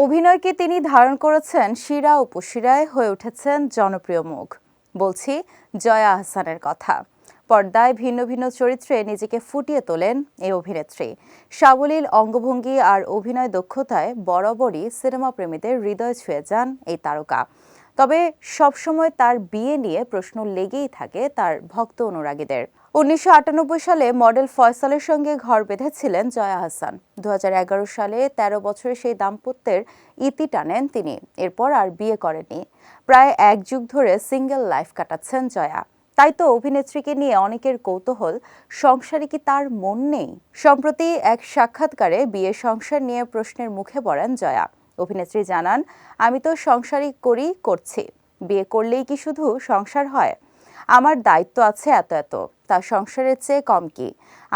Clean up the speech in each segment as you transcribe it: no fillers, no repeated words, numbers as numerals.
অভিনয়কে তিনি ধারণ করেছেন শিরা উপশিরায়, হয়ে উঠেছেন জনপ্রিয় মুখ। বলছি জয়া আহসানের কথা। পর্দায় ভিন্ন ভিন্ন চরিত্রে নিজেকে ফুটিয়ে তোলেন এই অভিনেত্রী। সাবলীল অঙ্গভঙ্গি আর অভিনয় দক্ষতায় বরাবরই সিনেমা প্রেমীদের হৃদয় ছুঁয়ে যান এই তারকা। তবে সবসময় তার বিয়ে নিয়ে প্রশ্ন লেগেই থাকে তার ভক্ত অনুরাগীদের। ১৯৯৮ সালে মডেল ফয়সালের সঙ্গে ঘর বেঁধেছিলেন জয়া আহসান। ২০১১ সালে ১৩ বছরের সেই দাম্পত্যের ইতি টানেন তিনি। এরপর আর বিয়ে করেননি। প্রায় এক যুগ ধরে সিঙ্গেল লাইফ কাটাচ্ছেন জয়া। তাই তো অভিনেত্রীকে নিয়ে অনেকের কৌতূহল, সংসারে কি তার মন নেই? সম্প্রতি এক সাক্ষাৎকারে বিয়ে সংসার নিয়ে প্রশ্নের মুখে পড়েন জয়া। অভিনেত্রী জানান, আমি তো সংসারই করছি। বিয়ে করলেই কি শুধু সংসার হয়? আমার দায়িত্ব আছে এত এত, তা সংসারের চেয়ে কম কি?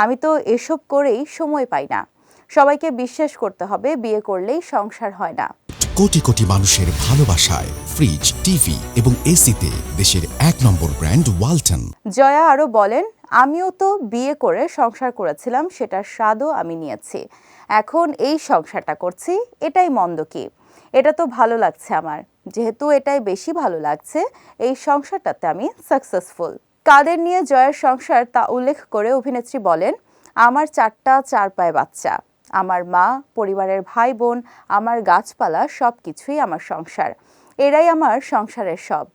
আমি তো এসব করেই সময় পাই না। সবাইকে বিশ্বাস করতে হবে, বিয়ে করলেই সংসার হয় না। কোটি কোটি মানুষের ভালোবাসায় ফ্রিজ, টিভি এবং এসিতে দেশের ১ নম্বর ব্র্যান্ড ওয়ালটন। জয়া আরো বলেন, আমিও তো বিয়ে করে সংসার করেছিলাম, সেটার স্বাদও আমি নিয়েছি। এখন এই সংসারটা করছি, এটাই মন্দ কি? এটা তো ভালো লাগছে আমার। যেহেতু এটাই বেশি ভালো লাগছে, এই সংসারটাতে আমি সাকসেসফুল। কাদের নিয়ে জয়ার সংসার তা উল্লেখ করে অভিনেত্রী বলেন, আমার ৪টা ৪ পায়ে বাচ্চা, আমার মা, পরিবারের ভাই বোন, আমার গাছপালা, সবকিছুই আমার সংসার। এরাই আমার সংসারের সব।